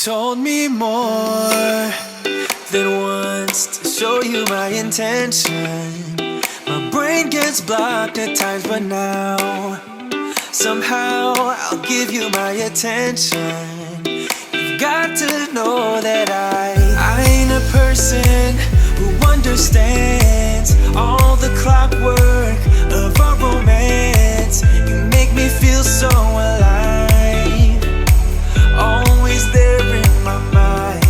told me more than once to show you my intention. My brain gets blocked at times, but now somehow I'll give you my attention. You've got to know that I ain't a person who understands all the clockwork of our romance. You make me feel so alive, always there in my mind.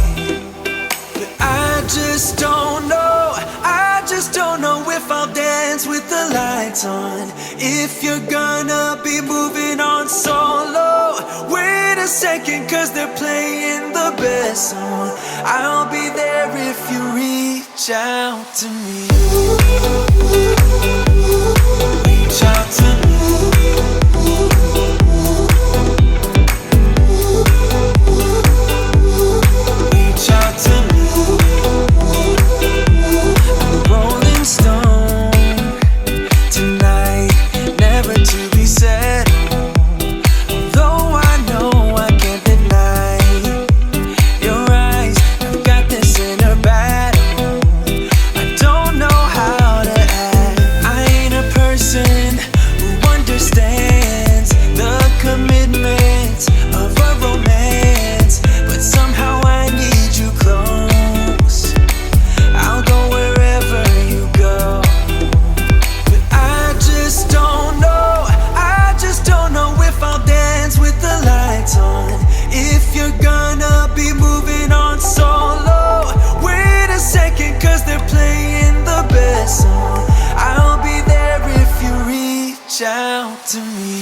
But I just don't know, I just don't know if I'll dance with the lights on. If you're gonna be moving on solo, wait a second, cause they're playing the best song. I'll be there if you reach out to me. Reach out to me. Reach out to me. I'm a rolling stone tonight, never to be settled. Although I know I can't deny your eyes, I've got this inner battle. I don't know how to act. I ain't a person who understands the commitment of a romance, but somehow I need you close. I'll go wherever you go. But I just don't know, I just don't know if I'll dance with the lights on. If you're gonna be moving on solo, wait a second, cause they're playing the best song. I'll be there if you reach out to me.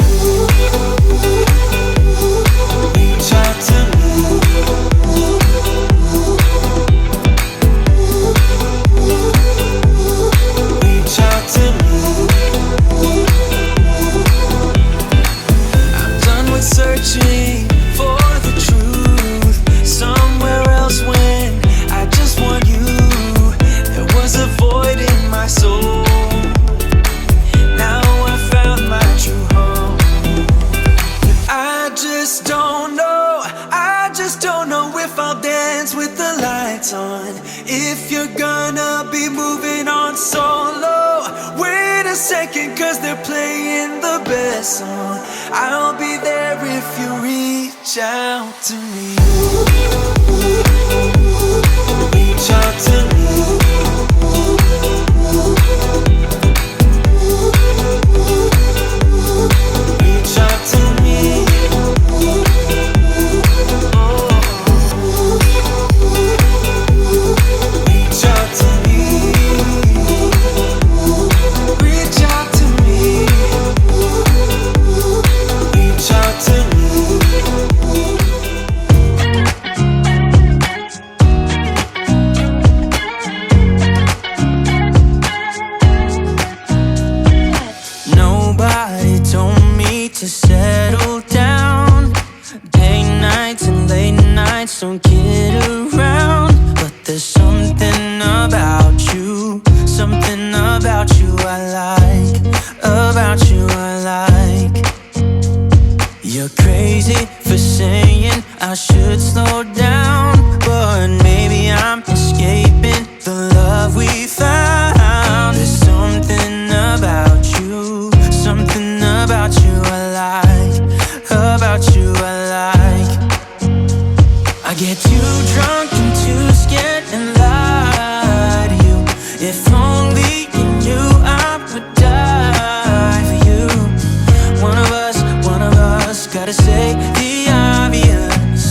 Reach out to me. Reach out to me. I'm done with searching for the truth somewhere else when I just want you. There was a void in my soul. Now I found my true home. But I just don't know, I just don't know if I'll dance with the lights on. If you're gonna be moving on solo, wait a second, cause they're playing the best song. I'll be there if you reach out to me. Reach out to me. Reach out to me. Oh. Reach out to me. Reach out to me. Reach out to me. Nobody told me to settle down. Day nights and late nights don't kid around. But there's something about you, something about you I like, about you I like. You're crazy for saying I should slow down, but maybe I'm escaping the love we found. There's something about you, something about you I like, about you I like. I get too drunk and too scared and lie to you. If only you knew I would die for you. One of us gotta say the obvious.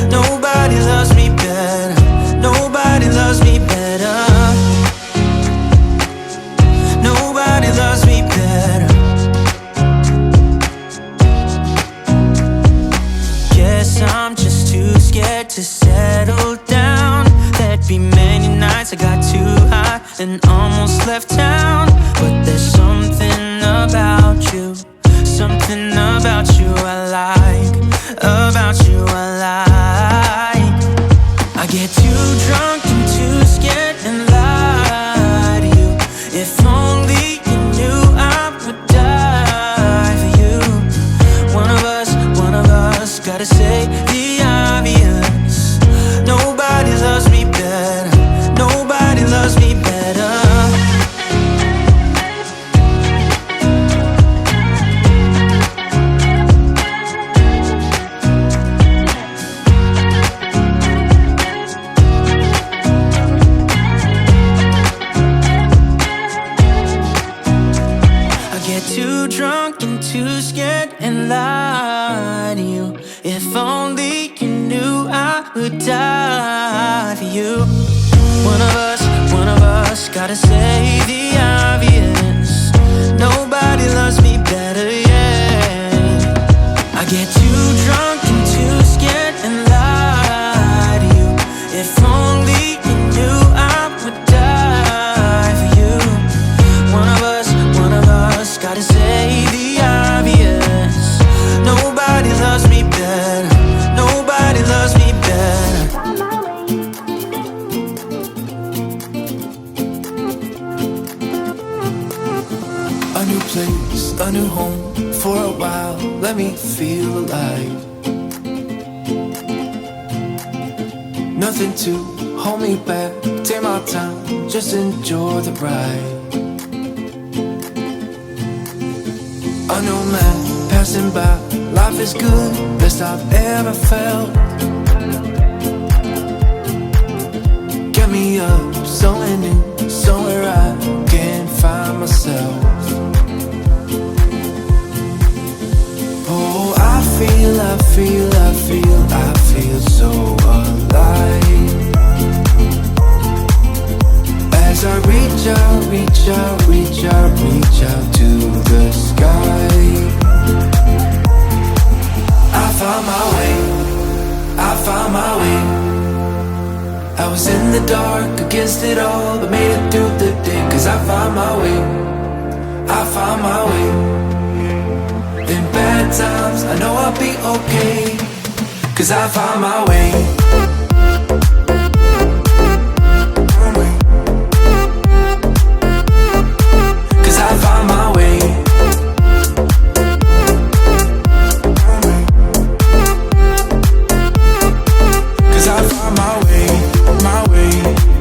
Nobody loves me better, nobody loves me better. Nobody loves me better. Guess I'm just too scared to settle down. There'd be many nights I got too high and almost left town. But there's something about you, something about you I like, about you I like. I get too drunk and too scared and lie to you. If only you knew I would die for you. One of us gotta say the obvious. would die for you. One of us gotta say the obvious. Nobody loves me better, yeah. I get too drunk and too scared and lie to you. If only you knew I would die for you. One of us gotta say the obvious. Nobody loves me better. Nobody loves me better. A new place, a new home. For a while, let me feel alive. Nothing to hold me back. Take my time, just enjoy the ride. A new man passing by. Life is good, best I've ever felt. Get me up, somewhere new, somewhere I can't find myself. Oh, I feel so alive. As I reach out to the sky. I found my way. I was in the dark against it all, but made it through the day. Cause I found my way. In bad times, I know I'll be okay. Cause I found my way. Cause I found my way. Cause I found my way. My way.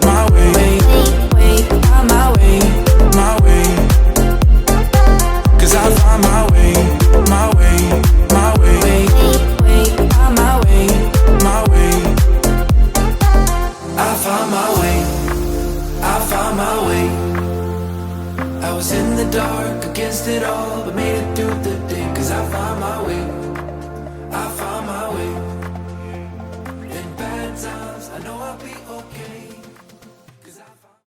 My way. Found my way. My way. Cause I found my way. My way. My way. Found my way. My way. I found my way. I found my way. I was in the dark against it all, but made it through the day. Cause I found my way. I found my way. In bad times, I know I'll be okay.